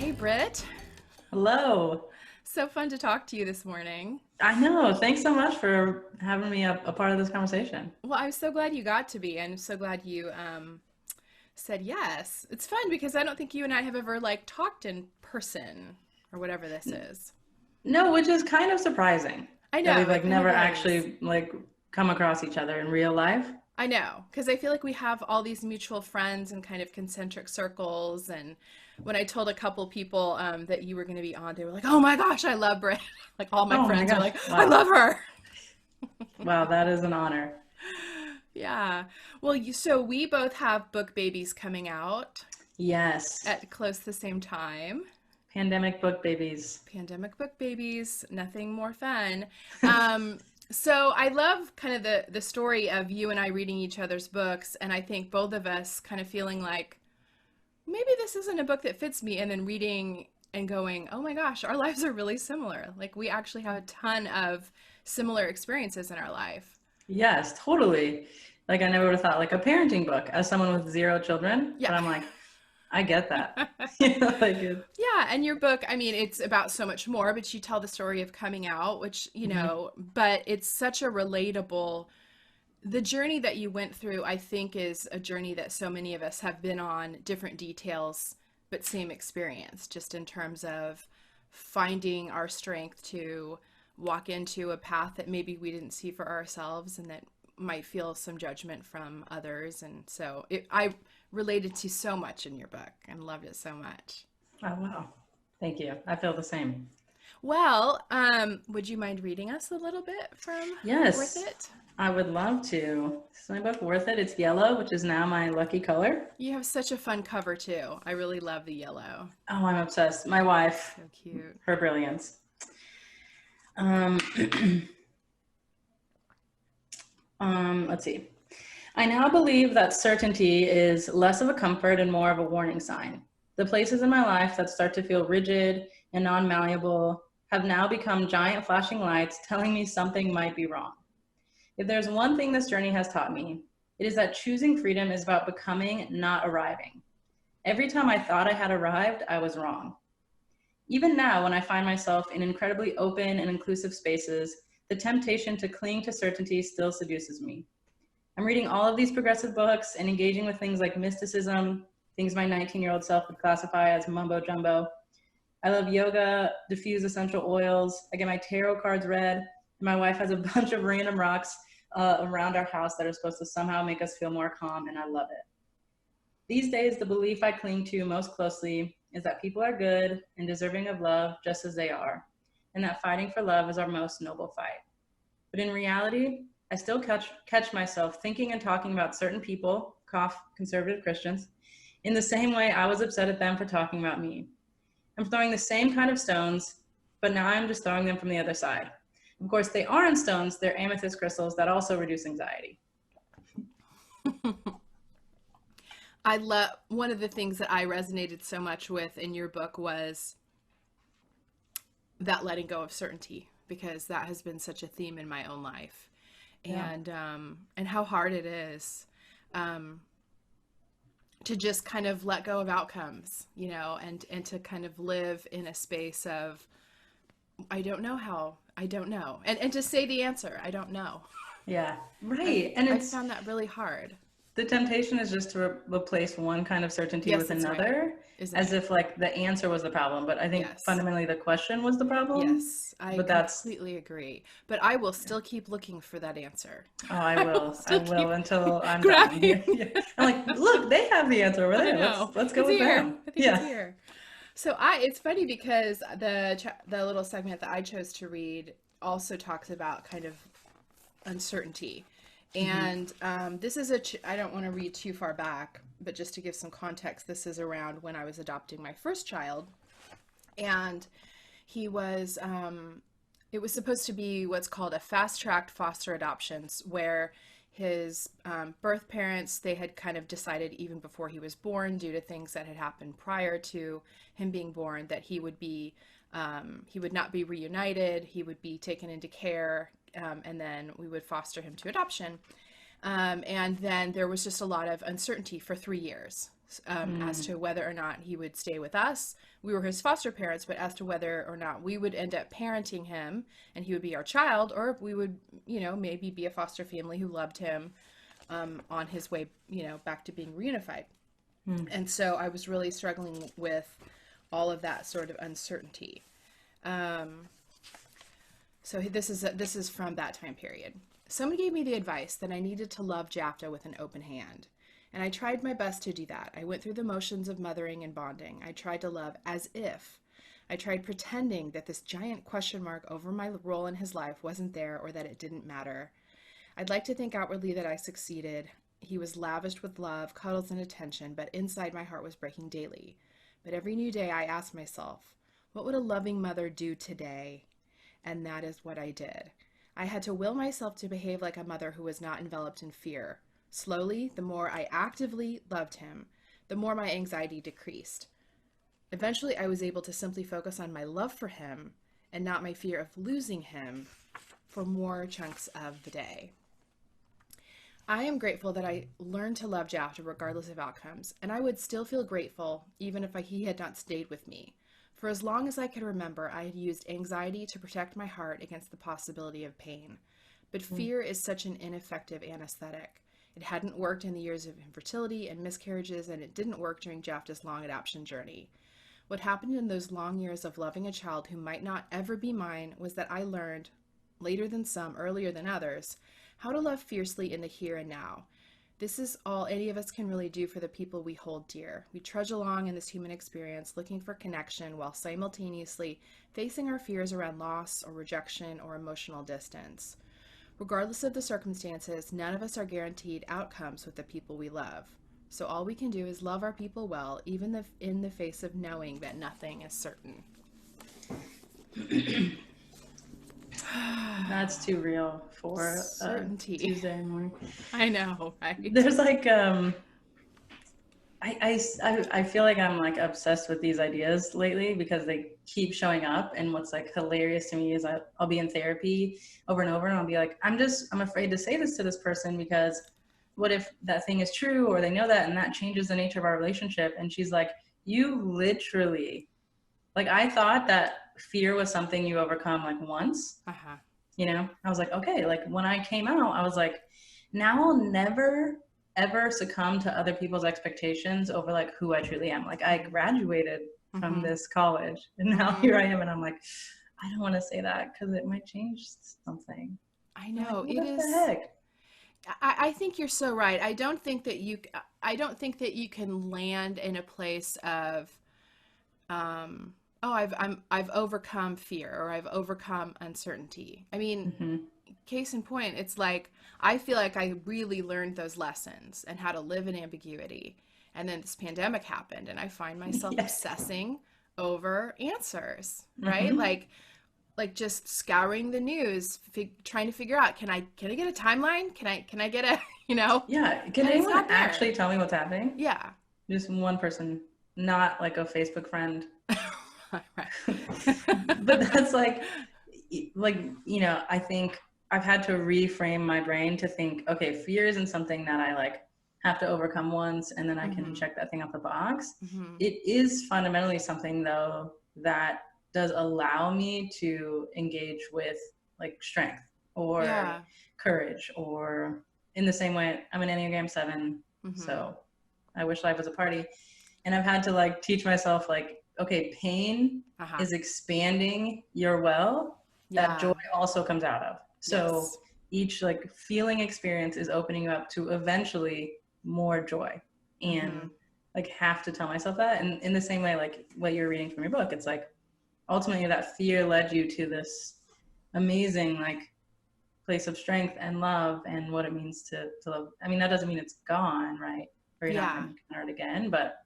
Hey, Brit. Hello. So fun to talk to you this morning. I know. Thanks so much for having me a part of this conversation. Well, I'm so glad you got to be, and I'm so glad you said yes. It's fun because I don't think you and I have ever like talked in person or whatever this is. No, which is kind of surprising I that we've know, it like kind never of is. actually come across each other in real life. I know, because I feel like we have all these mutual friends and kind of concentric circles. And when I told a couple people that you were going to be on, they were like, "Oh my gosh, I love Brit!" Like all my Oh my friends are gosh. like, "I Wow. love her." Wow, that is an honor. Yeah. Well, so we both have book babies coming out Yes. at close the same time. Pandemic book babies. Pandemic book babies, nothing more fun. Um, so I love kind of the story of you and I reading each other's books, and I think both of us kind of feeling like maybe this isn't a book that fits me, and then reading and going, oh my gosh, our lives are really similar. Like we actually have a ton of similar experiences in our life. Yes, totally. Like I never would have thought like a parenting book as someone with zero children, Yeah. but I'm like, I get that. Like it. Yeah, and your book, I mean, it's about so much more, but you tell the story of coming out, which, Mhm. but it's such a relatable, the journey that you went through, I think, is a journey that so many of us have been on, different details, but same experience, just in terms of finding our strength to walk into a path that maybe we didn't see for ourselves and that might feel some judgment from others. And so I related to so much in your book and loved it so much. Oh wow. Thank you. I feel the same. Well, would you mind reading us a little bit from Worth Yes. It? I would love to. Is my book worth it? It's yellow, which is now my lucky color. You have such a fun cover too. I really love the yellow. Oh, I'm obsessed. My wife, So cute. her brilliance. Um, let's see. I now believe that certainty is less of a comfort and more of a warning sign. The places in my life that start to feel rigid and non malleable have now become giant flashing lights telling me something might be wrong. If there's one thing this journey has taught me, it is that choosing freedom is about becoming, not arriving. Every time I thought I had arrived, I was wrong. Even now, when I find myself in incredibly open and inclusive spaces, the temptation to cling to certainty still seduces me. I'm reading all of these progressive books and engaging with things like mysticism, things my 19-year-old self would classify as mumbo jumbo. I love yoga, diffuse essential oils. I get my tarot cards read. And my wife has a bunch of random rocks around our house that are supposed to somehow make us feel more calm, and I love it. These days, the belief I cling to most closely is that people are good and deserving of love just as they are, and that fighting for love is our most noble fight. But in reality, I still catch myself thinking and talking about certain people, cough, conservative Christians, in the same way I was upset at them for talking about me. I'm throwing the same kind of stones, but now I'm just throwing them from the other side. Of course, they aren't stones, they're amethyst crystals that also reduce anxiety. I love one of the things that I resonated so much with in your book was that letting go of certainty because that has been such a theme in my own life, Yeah. and how hard it is um, to just kind of let go of outcomes, and to kind of live in a space of I don't know how, I don't know, and to say the answer I don't know. Yeah. I've Right. And I've it's found that really hard. the temptation is just to replace one kind of certainty Yes, with that's right, another, isn't as it? if like the answer was the problem. But I think Yes. fundamentally the question was the problem. Yes, I But that's, completely agree. But I will still keep looking for that answer. oh, I I will will. I still will keep until I'm done. grabbing. Yeah. I'm like, look, they have the answer over I there. know. Let's go It's with here. them. I think it's Yeah. here. So it's funny because the little segment that I chose to read also talks about kind of uncertainty. Hmm. And this is I don't want to read too far back, but just to give some context, this is around when I was adopting my first child. And he was it was supposed to be what's called a fast-tracked foster adoptions, where his birth parents, they had kind of decided even before he was born, due to things that had happened prior to him being born, that he would not be reunited, he would be taken into care, and then we would foster him to adoption. And then there was just a lot of uncertainty for 3 years. as to whether or not he would stay with us. We were his foster parents, but as to whether or not we would end up parenting him and he would be our child, or if we would, maybe be a foster family who loved him on his way, back to being reunified. And so I was really struggling with all of that sort of uncertainty. So this is from that time period. Someone gave me the advice that I needed to love Jafta with an open hand. And I tried my best to do that. I went through the motions of mothering and bonding. I tried to love as if. I tried pretending that this giant question mark over my role in his life wasn't there, or that it didn't matter. I'd like to think outwardly that I succeeded. He was lavished with love, cuddles, and attention, but inside my heart was breaking daily. But every new day I asked myself, what would a loving mother do today? And that is what I did. I had to will myself to behave like a mother who was not enveloped in fear. Slowly, the more I actively loved him, the more my anxiety decreased. Eventually, I was able to simply focus on my love for him and not my fear of losing him for more chunks of the day. I am grateful that I learned to love Jafta regardless of outcomes, and I would still feel grateful even if he had not stayed with me. For as long as I could remember, I had used anxiety to protect my heart against the possibility of pain. But fear is such an ineffective anesthetic. It hadn't worked in the years of infertility and miscarriages, and it didn't work during Jafta's long adoption journey. What happened in those long years of loving a child who might not ever be mine was that I learned, later than some, earlier than others, how to love fiercely in the here and now. This is all any of us can really do for the people we hold dear. We trudge along in this human experience looking for connection while simultaneously facing our fears around loss or rejection or emotional distance. Regardless of the circumstances, none of us are guaranteed outcomes with the people we love. So all we can do is love our people well, even in the face of knowing that nothing is certain. That's too real for certainty. Tuesday morning. I know, right? There's like I feel like I'm like obsessed with these ideas lately because they keep showing up. And what's like hilarious to me is I'll be in therapy over and over and I'll be like, I'm afraid to say this to this person because what if that thing is true or they know that and that changes the nature of our relationship? And she's like, you literally, like, I thought that fear was something you overcome like once. I was like, okay, like when I came out, I was like, now I'll never ever succumb to other people's expectations over like who I truly am. Like I graduated from this college and now here I am and I'm like, I don't want to say that because it might change something. I know. Like, it what is. the heck? I think you're so right. I don't think that you can land in a place of, I've overcome fear or I've overcome uncertainty. I mean, case in point, it's like, I feel like I really learned those lessons and how to live in ambiguity. And then this pandemic happened and I find myself obsessing over answers, right? Like just scouring the news, trying to figure out, can I get a timeline? Can I get a, Yeah. Can anyone actually tell me what's happening? Yeah. Just one person, not like a Facebook friend. Right. But that's like, I think I've had to reframe my brain to think, okay, fear isn't something that I like have to overcome once and then I can check that thing off the box. It is fundamentally something though that does allow me to engage with like strength or courage, or in the same way, I'm an Enneagram 7. So I wish life was a party. And I've had to like teach myself like, okay, pain is expanding your well that joy also comes out of. So each like feeling experience is opening you up to eventually more joy, and like have to tell myself that. And in the same way, like what you're reading from your book, it's like ultimately that fear led you to this amazing like place of strength and love and what it means to love. I mean, that doesn't mean it's gone, right? Or you're not going to encounter it again, but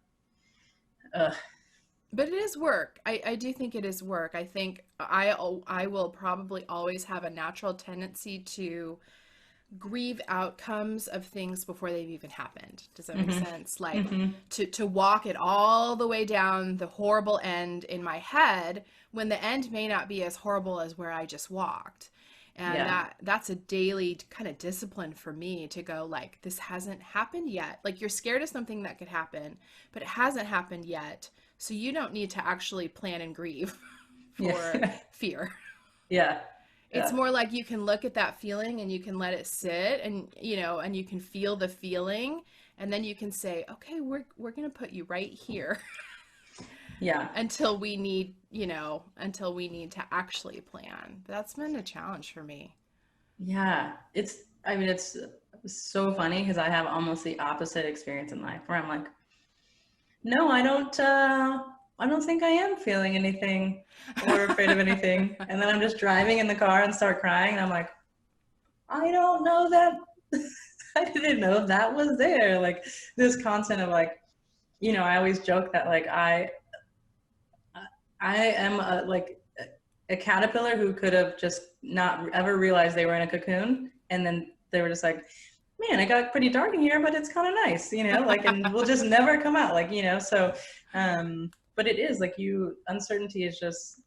it is work. I do think it is work. I think I will probably always have a natural tendency to grieve outcomes of things before they've even happened. Does that make sense? Like to walk it all the way down the horrible end in my head when the end may not be as horrible as where I just walked. And that's a daily kind of discipline for me to go like, this hasn't happened yet. Like you're scared of something that could happen, but it hasn't happened yet. So you don't need to actually plan and grieve for fear. Yeah. It's more like you can look at that feeling and you can let it sit, and and you can feel the feeling, and then you can say, okay, we're going to put you right here. Yeah. Until we need to actually plan. That's been a challenge for me. Yeah. It's so funny because I have almost the opposite experience in life where I'm like, no, I don't think I am feeling anything or afraid of anything. And then I'm just driving in the car and start crying. And I'm like, I don't know that. I didn't know that was there. Like this concept of like, I always joke that like I am a caterpillar who could have just not ever realized they were in a cocoon. And then they were just like, man, it got pretty dark in here, but it's kind of nice, like, and we'll just never come out, like, so, but it is like uncertainty is just,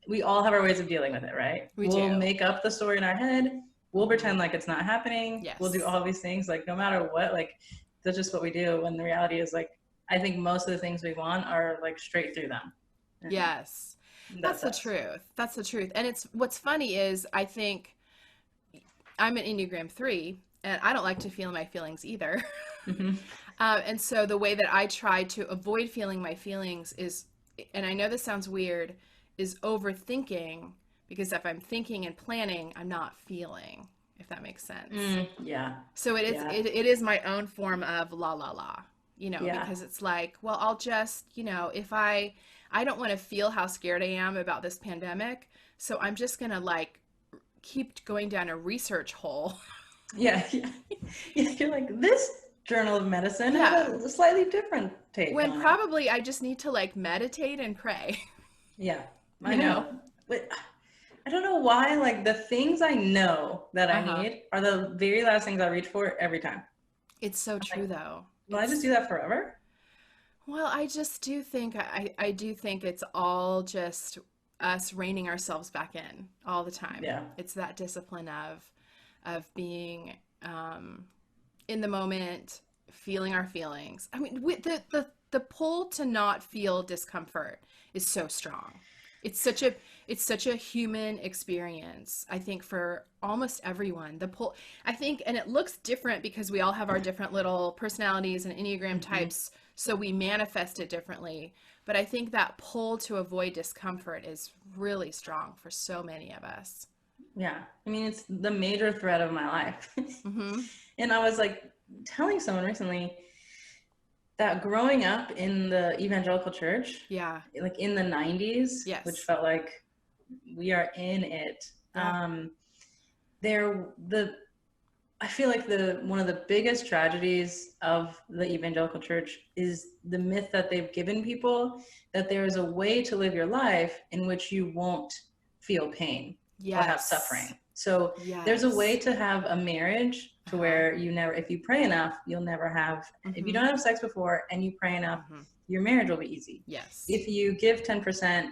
we all have our ways of dealing with it, right? We'll make up the story in our head. We'll pretend like it's not happening. Yes. We'll do all these things, like, no matter what, like, that's just what we do. When the reality is, like, I think most of the things we want are like straight through them. Yes. That's the truth. That's the truth. And what's funny is I think I'm an Enneagram 3, and I don't like to feel my feelings either. Mm-hmm. And so the way that I try to avoid feeling my feelings is, and I know this sounds weird, is overthinking, because if I'm thinking and planning, I'm not feeling, if that makes sense. Yeah. So it is my own form of la la la, because it's like, well, I'll just, if I don't want to feel how scared I am about this pandemic, so I'm just going to like keep going down a research hole. Yeah. You're like, this journal of medicine had a slightly different take. When probably I just need to like meditate and pray. Yeah, I know. But I don't know why, like, the things I know that I need are the very last things I reach for every time. It's so true, though. Will I just do that forever? Well, I just do think, I do think it's all just us reining ourselves back in all the time. Yeah. It's that discipline of being in the moment, feeling our feelings. I mean, the pull to not feel discomfort is so strong. It's such a human experience, I think, for almost everyone. The pull, I think, and it looks different because we all have our different little personalities and Enneagram types, so we manifest it differently. But I think that pull to avoid discomfort is really strong for so many of us. Yeah. I mean, it's the major thread of my life. And I was like telling someone recently that growing up in the evangelical church, like in the 90s, which felt like we are in it, I feel like one of the biggest tragedies of the evangelical church is the myth that they've given people that there is a way to live your life in which you won't feel pain or have suffering. So there's a way to have a marriage to where you never, if you pray enough, you'll never have, if you don't have sex before and you pray enough, your marriage will be easy. Yes. If you give 10%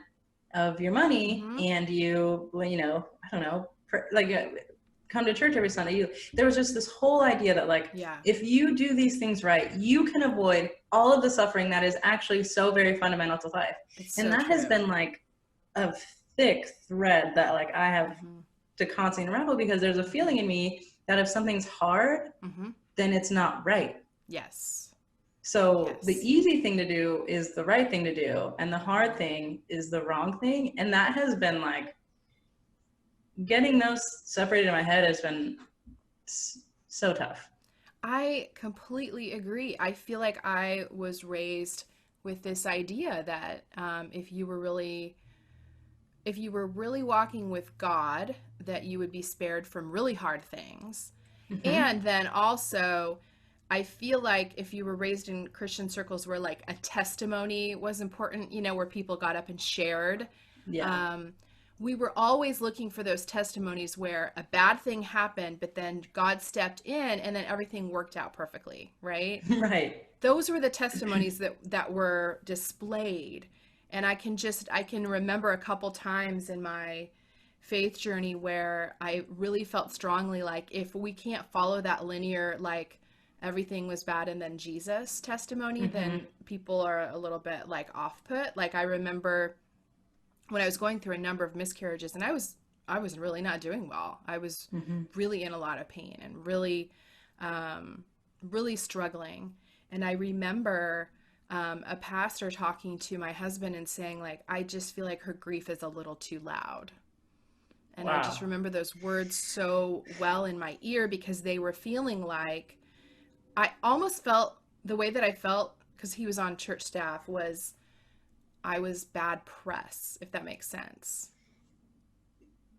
of your money and you, I don't know, come to church every Sunday, there was just this whole idea that like, if you do these things right, you can avoid all of the suffering that is actually so very fundamental to life. And that has been like a thick thread that like I have to constantly unravel, because there's a feeling in me that if something's hard, then it's not right. Yes. So the easy thing to do is the right thing to do, and the hard thing is the wrong thing. And that has been like, getting those separated in my head has been so tough. I completely agree. I feel like I was raised with this idea that if you were really walking with God, that you would be spared from really hard things. And then also, I feel like if you were raised in Christian circles where like a testimony was important, where people got up and shared, we were always looking for those testimonies where a bad thing happened, but then God stepped in and then everything worked out perfectly, right? Right. Those were the testimonies that were displayed. And I can remember a couple times in my faith journey where I really felt strongly like if we can't follow that linear, like everything was bad and then Jesus testimony, then people are a little bit like off put. Like I remember when I was going through a number of miscarriages, and I was really not doing well. I was really in a lot of pain and really, really struggling. And I remember a pastor talking to my husband and saying, like, I just feel like her grief is a little too loud. And I just remember those words so well in my ear, because they were feeling like, I almost felt the way that I felt, because he was on church staff, was I was bad press, if that makes sense.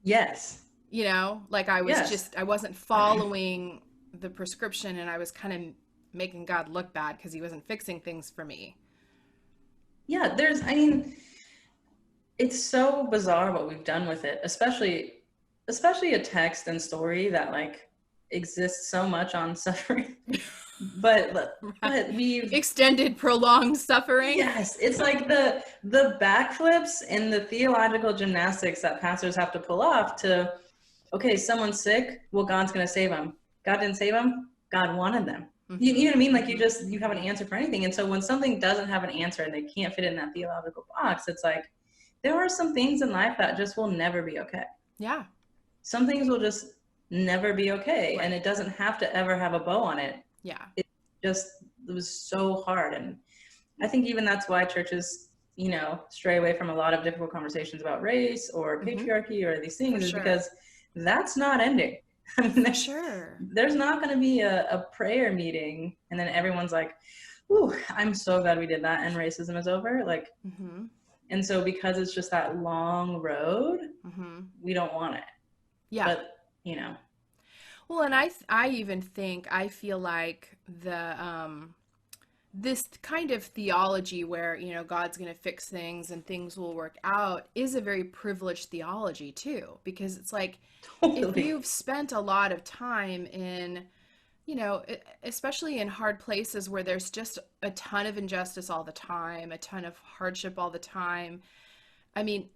Yes. You know, like I was Yes. I wasn't following the prescription, and I was kind of making God look bad because he wasn't fixing things for me. Yeah, I mean, it's so bizarre what we've done with it, especially a text and story that like exists so much on suffering. But we've extended prolonged suffering. Yes, it's like the backflips and the theological gymnastics that pastors have to pull off to, okay, someone's sick, well, God's going to save them. God didn't save them, God wanted them. You know what I mean? Like you have an answer for anything. And so when something doesn't have an answer and they can't fit in that theological box, it's like, there are some things in life that just will never be okay. Yeah. Some things will just never be okay. Right. And it doesn't have to ever have a bow on it. Yeah. It was so hard. And I think even that's why churches, stray away from a lot of difficult conversations about race or patriarchy or these things, is because that's not ending. I mean, there's not going to be a prayer meeting and then everyone's like, ooh, I'm so glad we did that and racism is over. Like, and so because it's just that long road, we don't want it. Yeah. But, Well, and I even think, I feel like this kind of theology where, God's going to fix things and things will work out is a very privileged theology too, because it's like, if you've spent a lot of time in, especially in hard places where there's just a ton of injustice all the time, a ton of hardship all the time. I mean,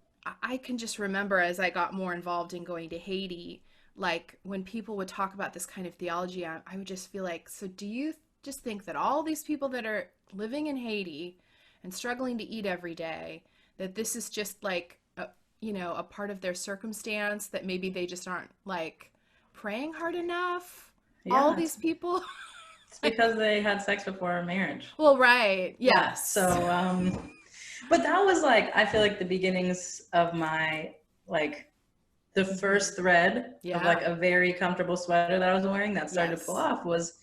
I can just remember as I got more involved in going to Haiti, like when people would talk about this kind of theology, I would just feel like, so do you just think that all these people that are living in Haiti and struggling to eat every day, that this is just like, a part of their circumstance, that maybe they just aren't like praying hard enough? Yeah. All these people? It's because they had sex before marriage. Well, right. Yes. Yeah, so, but that was like, I feel like the beginnings of my, like, the first thread of like a very comfortable sweater that I was wearing that started to pull off was,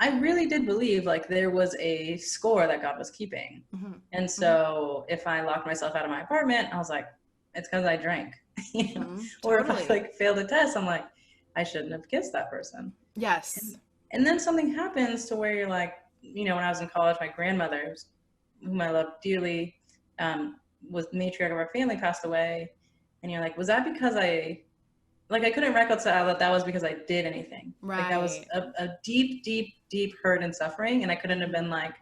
I really did believe like there was a score that God was keeping. And so if I locked myself out of my apartment, I was like, it's because I drank. Or if I like failed a test, I'm like, I shouldn't have kissed that person. Yes. And then something happens to where you're like, when I was in college, my grandmother, whom I loved dearly, was matriarch of our family, passed away. And you're like, was that because I couldn't reconcile that was because I did anything. Right. Like that was a deep, deep, deep hurt and suffering. And I couldn't have been like,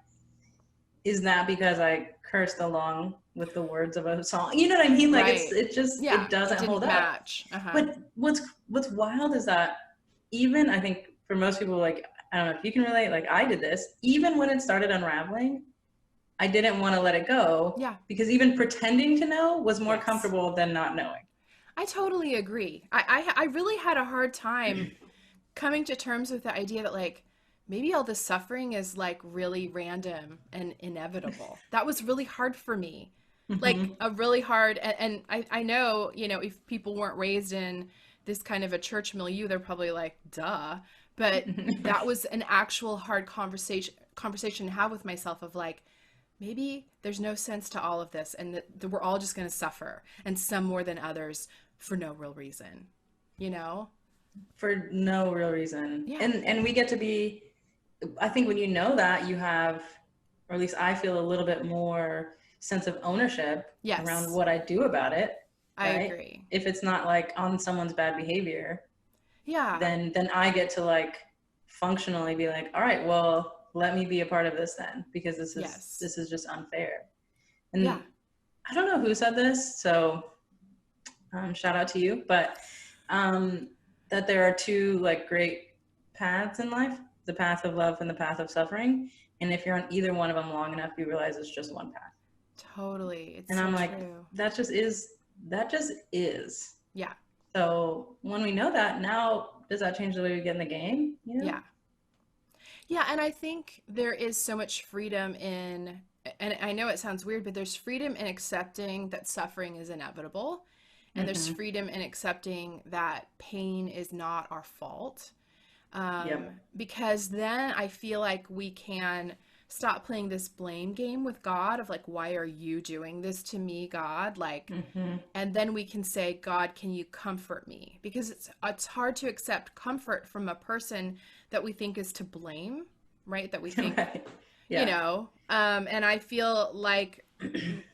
is that because I cursed along with the words of a song? You know what I mean? Like it doesn't hold match. up. But what's wild is that even, I think for most people, like, I don't know if you can relate, like I did this, even when it started unraveling, I didn't want to let it go. Yeah. Because even pretending to know was more comfortable than not knowing. I totally agree. I really had a hard time coming to terms with the idea that like, maybe all this suffering is like really random and inevitable. That was really hard for me. Like a really hard, and I know, if people weren't raised in this kind of a church milieu, they're probably like, duh. But that was an actual hard conversation to have with myself of like, maybe there's no sense to all of this, and that we're all just going to suffer, and some more than others for no real reason, For no real reason. Yeah. And we get to be, I think when you know that, you have, or at least I feel a little bit more sense of ownership around what I do about it. I agree. If it's not like on someone's bad behavior, then I get to like functionally be like, all right, well, let me be a part of this then, because this is just unfair. And I don't know who said this, so shout out to you, but that there are two like great paths in life, the path of love and the path of suffering. And if you're on either one of them long enough, you realize it's just one path. Totally. It's And so I'm like, true. that just is. Yeah. So when we know that, now does that change the way we get in the game? You know? Yeah. Yeah, and I think there is so much freedom in, and I know it sounds weird, but there's freedom in accepting that suffering is inevitable, and there's Mm-hmm. freedom in accepting that pain is not our fault. Yep. Because then I feel like we can stop playing this blame game with God of like, why are you doing this to me, God? Like, Mm-hmm. and then we can say, God, can you comfort me? Because it's hard to accept comfort from a person that we think is to blame, right? That we think, Right. Yeah. and I feel like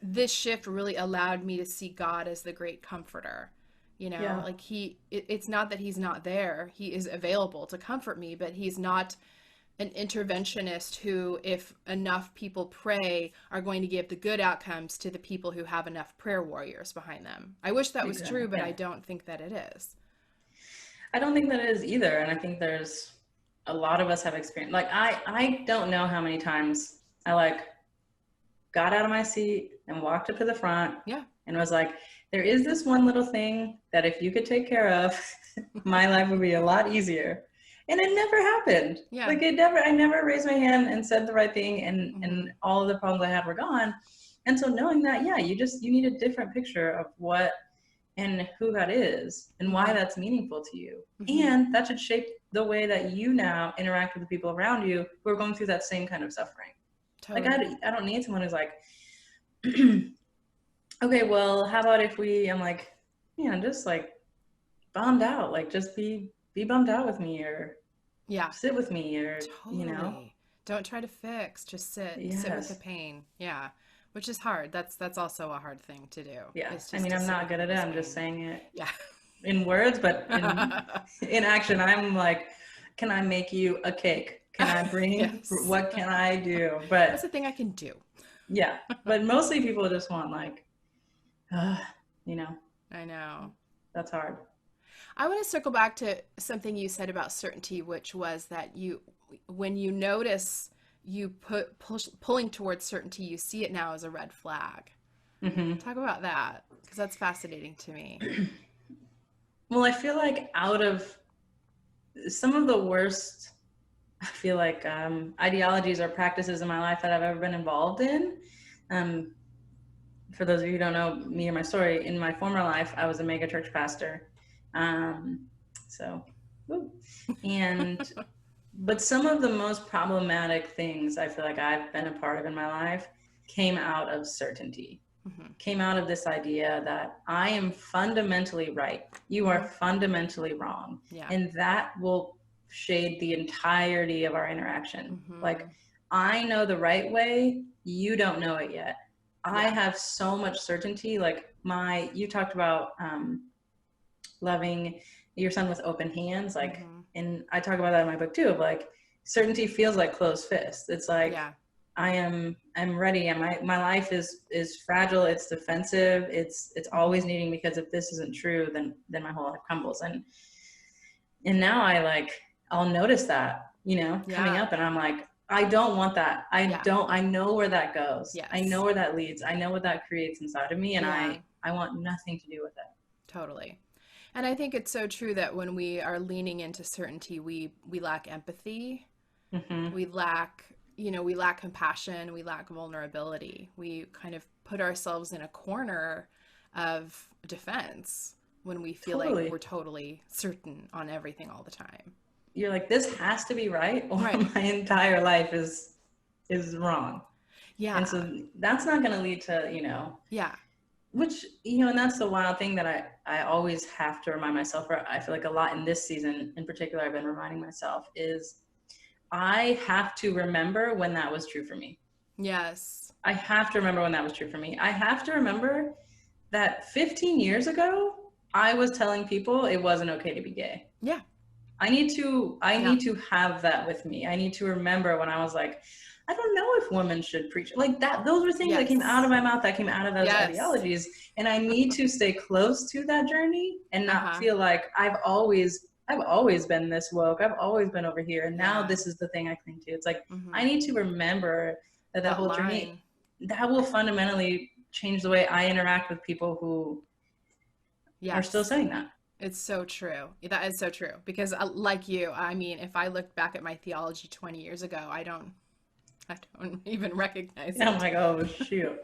this shift really allowed me to see God as the great comforter. Yeah. Like it's not that he's not there. He is available to comfort me, but he's not an interventionist who, if enough people pray, are going to give the good outcomes to the people who have enough prayer warriors behind them. I wish that was Exactly. true, but Yeah. I don't think that it is. I don't think that it is either. And I think there's a lot of us have experienced, like, I don't know how many times I like got out of my seat and walked up to the front Yeah. and was like, there is this one little thing that if you could take care of, my life would be a lot easier. And it never happened. Yeah. Like I never raised my hand and said the right thing, and all of the problems I had were gone. And so knowing that, yeah, you need a different picture of what and who God is and why that's meaningful to you. And that should shape the way that you now interact with the people around you who are going through that same kind of suffering. Totally. Like I don't need someone who's like, okay, well, how about if I'm like, just like bummed out, like just be bummed out with me, or sit with me, or Totally. Don't try to fix, just sit with the pain. Yeah. Which is hard. That's also a hard thing to do. Yeah. I mean, I'm not good at it. I'm just saying it in words, but in action, I'm like, can I make you a cake? Can I bring, what can I do? But that's the thing I can do. Yeah. But mostly people just want like, I know. That's hard. I want to circle back to something you said about certainty, which was that when you notice you pulling towards certainty, you see it now as a red flag. Talk about that, because that's fascinating to me. Well, I feel like out of some of the worst, I feel like ideologies or practices in my life that I've ever been involved in. For those of you who don't know me or my story, in my former life, I was a mega church pastor. But some of the most problematic things I feel like I've been a part of in my life came out of certainty, came out of this idea that I am fundamentally right. You are fundamentally wrong. Yeah. And that will shade the entirety of our interaction. Like, I know the right way, you don't know it yet. I have so much certainty. Like you talked about loving your son with open hands, like, and I talk about that in my book too, of like, certainty feels like closed fists. It's like, I'm ready, and my life is fragile, it's defensive, it's always needing, because if this isn't true, then my whole life crumbles. And now I'll notice that, coming up, and I'm like, I don't want that. I know where that goes. Yes. I know where that leads. I know what that creates inside of me, and I want nothing to do with it. Totally. And I think it's so true that when we are leaning into certainty, we lack empathy. We lack compassion. We lack vulnerability. We kind of put ourselves in a corner of defense when we feel like we're totally certain on everything all the time. You're like, this has to be right, or my entire life is wrong. Yeah. And so that's not going to lead to, which, and that's the wild thing that I always have to remind myself, or I feel like a lot in this season in particular, I've been reminding myself, is I have to remember when that was true for me. Yes. I have to remember when that was true for me. I have to remember that 15 years ago, I was telling people it wasn't okay to be gay. Yeah. I need to have that with me. I need to remember when I was like, I don't know if women should preach. Like that, those were things Yes. that came out of my mouth, that came out of those Yes. ideologies. And I need to stay close to that journey and not feel like I've always been this woke. I've always been over here. And now this is the thing I cling to. It's like, I need to remember that whole journey, that will fundamentally change the way I interact with people who are still saying that. It's so true. That is so true. Because like you, I mean, if I look back at my theology 20 years ago, I don't even recognize it. I'm like, oh, shoot.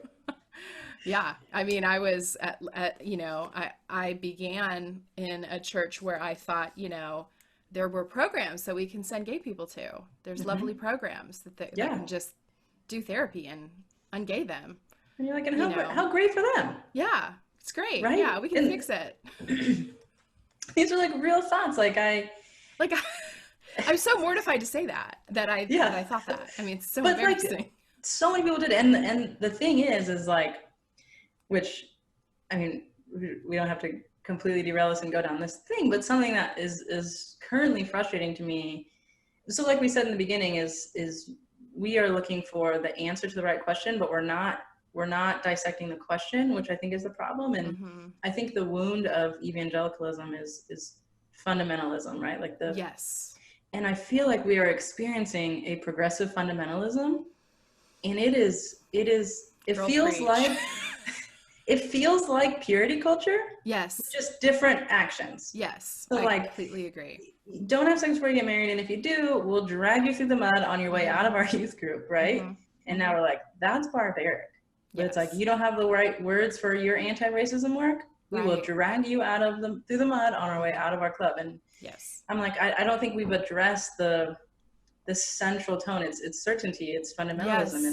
Yeah. I mean, I was at you know, I began in a church where I thought, you know, there were programs that we can send gay people to. There's lovely programs that can just do therapy and ungay them. And you're like, and how great for them. Yeah. It's great. Right? Yeah, we can fix it. These are like real thoughts. I'm so mortified to say that I thought that. I mean, it's so embarrassing. Like, so many people did. And the thing is like, which, I mean, we don't have to completely derail this and go down this thing, but something that is currently frustrating to me. So like we said in the beginning is we are looking for the answer to the right question, but we're not dissecting the question, which I think is the problem. And I think the wound of evangelicalism is fundamentalism, right? Like and I feel like we are experiencing a progressive fundamentalism, and it feels like purity culture. Yes. Just different actions. Yes. So I completely agree. Don't have sex before you get married, and if you do, we'll drag you through the mud on your way out of our youth group, right? And now we're like, that's barbaric. But it's like, you don't have the right words for your anti-racism work. We will drag you through the mud on our way out of our club. And I'm like, I don't think we've addressed the central tone. It's certainty. It's fundamentalism.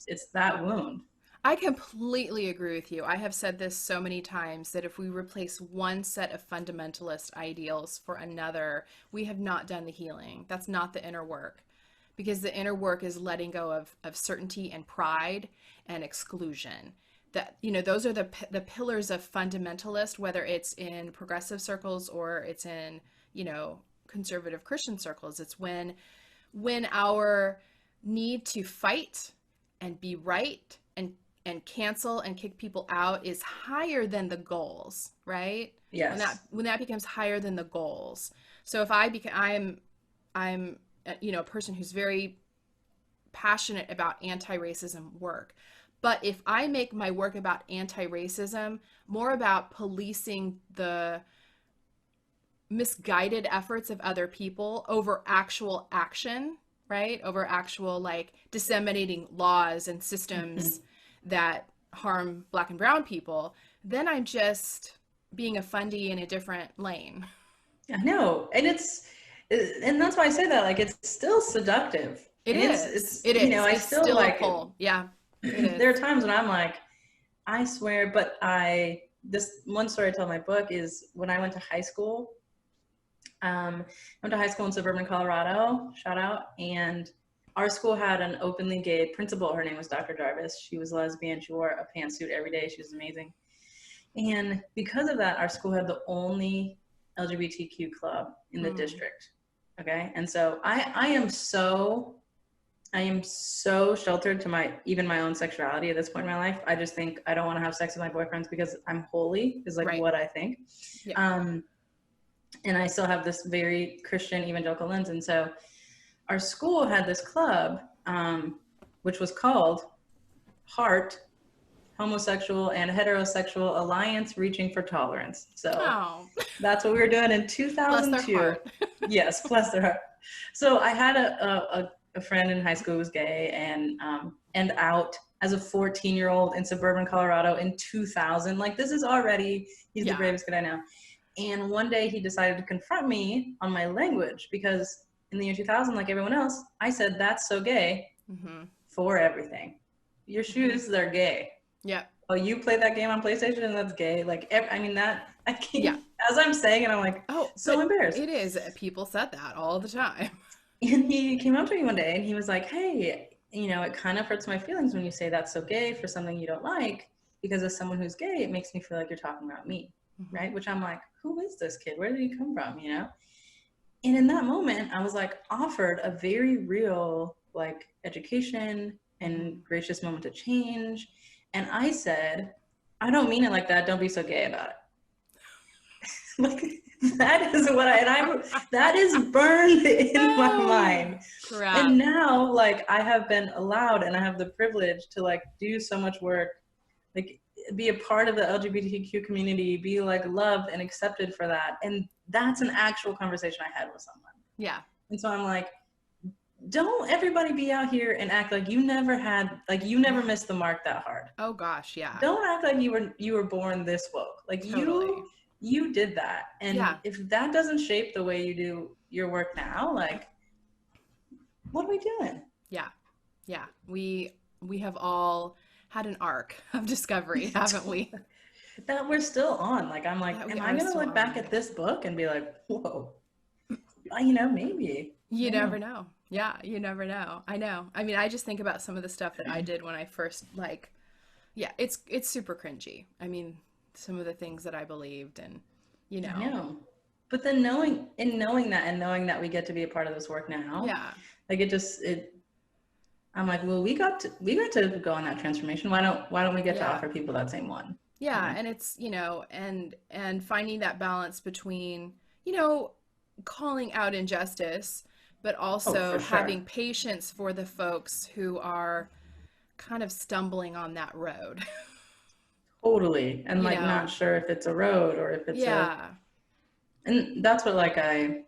It's that wound. I completely agree with you. I have said this so many times that if we replace one set of fundamentalist ideals for another, we have not done the healing. That's not the inner work. Because the inner work is letting go of certainty and pride and exclusion. That, you know, those are the pillars of fundamentalist, whether it's in progressive circles or it's in, you know, conservative Christian circles. It's when our need to fight and be right and cancel and kick people out is higher than the goals, right? Yes. When that becomes higher than the goals. So if I'm you know, a person who's very passionate about anti-racism work. But if I make my work about anti-racism more about policing the misguided efforts of other people over actual action, right? Over actual, like, disseminating laws and systems that harm Black and brown people, then I'm just being a fundie in a different lane. I know. And that's why I say that, like, it's still seductive. It is. You know, I still like it. Yeah. There are times when I'm like, I swear, but this one story I tell in my book is when I went to high school. I went to high school in suburban Colorado, shout out, and our school had an openly gay principal. Her name was Dr. Jarvis. She was lesbian. She wore a pantsuit every day. She was amazing. And because of that, our school had the only LGBTQ club in the district. Okay. And so I am so sheltered to even my own sexuality at this point in my life. I just think I don't want to have sex with my boyfriends because I'm holy is like what I think. Yeah. And I still have this very Christian evangelical lens. And so our school had this club, which was called HEART, Homosexual and Heterosexual Alliance Reaching for Tolerance. So that's what we were doing in 2002. Bless their heart. Yes, bless their heart. So I had a friend in high school who was gay and out as a 14-year-old in suburban Colorado in 2000. Like, this is already, he's the bravest kid I know. And one day he decided to confront me on my language because in the year 2000, like everyone else, I said, that's so gay for everything. Your shoes, they're gay. Yeah. Oh, you play that game on PlayStation and that's gay. Like, I mean, that, I can't, as I'm saying it, I'm like, so embarrassed. It is. People said that all the time. And he came up to me one day and he was like, hey, you know, it kind of hurts my feelings when you say that's so gay for something you don't like, because as someone who's gay, it makes me feel like you're talking about me. Right. Which I'm like, who is this kid? Where did he come from? You know? And in that moment, I was like offered a very real like education and gracious moment to change. And I said, I don't mean it like that. Don't be so gay about it. Like, that is what that is burned in my mind. Crap. And now, like, I have been allowed and I have the privilege to like do so much work, like be a part of the LGBTQ community, be like loved and accepted for that. And that's an actual conversation I had with someone. Yeah. And so I'm like, don't everybody be out here and act like you never missed the mark that hard. Oh gosh, yeah. Don't act like you were born this woke. Like Totally. you did that. And if that doesn't shape the way you do your work now, like, what are we doing? Yeah. Yeah. We have all had an arc of discovery, haven't we? That we're still on. Like, I'm like, am I going to look back at this book and be like, whoa, maybe. You never know. Yeah, you never know. I know. I mean, I just think about some of the stuff that I did when I first, like, it's super cringy. I mean, some of the things that I believed and, I know. But then knowing that we get to be a part of this work now. Yeah. Like I'm like, well, we got to go on that transformation. Why don't we get to offer people that same one? Yeah. And it's, and finding that balance between, calling out injustice, but also having patience for the folks who are kind of stumbling on that road. Totally. And like, not sure if it's a road or if it's and that's what like I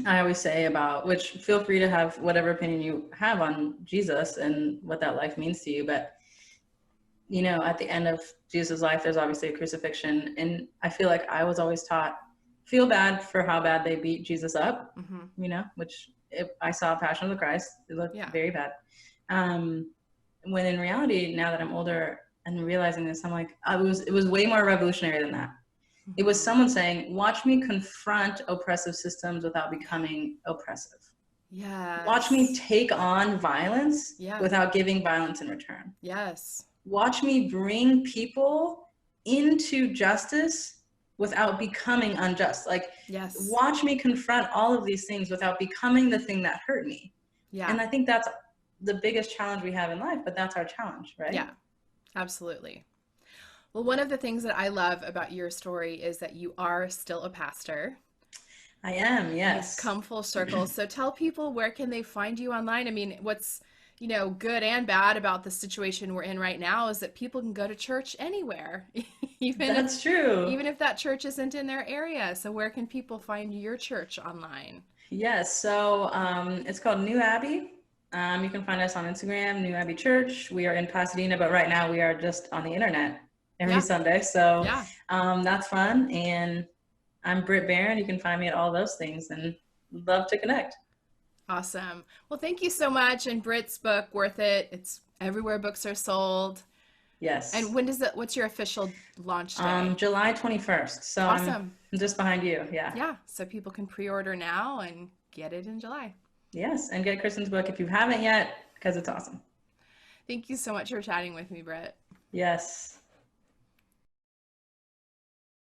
always say about, which feel free to have whatever opinion you have on Jesus and what that life means to you. But, at the end of Jesus' life, there's obviously a crucifixion. And I feel like I was always taught, feel bad for how bad they beat Jesus up, which I saw Passion of the Christ, it looked very bad. When in reality, now that I'm older and realizing this, I'm like, it was way more revolutionary than that. It was someone saying, watch me confront oppressive systems without becoming oppressive. Yeah. Watch me take on violence without giving violence in return. Yes. Watch me bring people into justice without becoming unjust. Like, watch me confront all of these things without becoming the thing that hurt me. Yeah. And I think that's the biggest challenge we have in life, but that's our challenge, right? Yeah, absolutely. Well, one of the things that I love about your story is that you are still a pastor. I am, yes. You've come full circle. So tell people, where can they find you online? I mean, what's, good and bad about the situation we're in right now is that people can go to church anywhere. That's true. Even if that church isn't in their area. So where can people find your church online? Yes, so it's called New Abbey. You can find us on Instagram, New Abbey Church. We are in Pasadena, but right now we are just on the internet every Sunday. So that's fun. And I'm Brit Barron. You can find me at all those things and love to connect. Awesome. Well, thank you so much. And Brit's book, Worth It. It's everywhere books are sold. Yes. And what's your official launch day? July 21st. So awesome. I'm just behind you. Yeah. Yeah. So people can pre-order now and get it in July. Yes. And get Kristen's book if you haven't yet, because it's awesome. Thank you so much for chatting with me, Brit. Yes.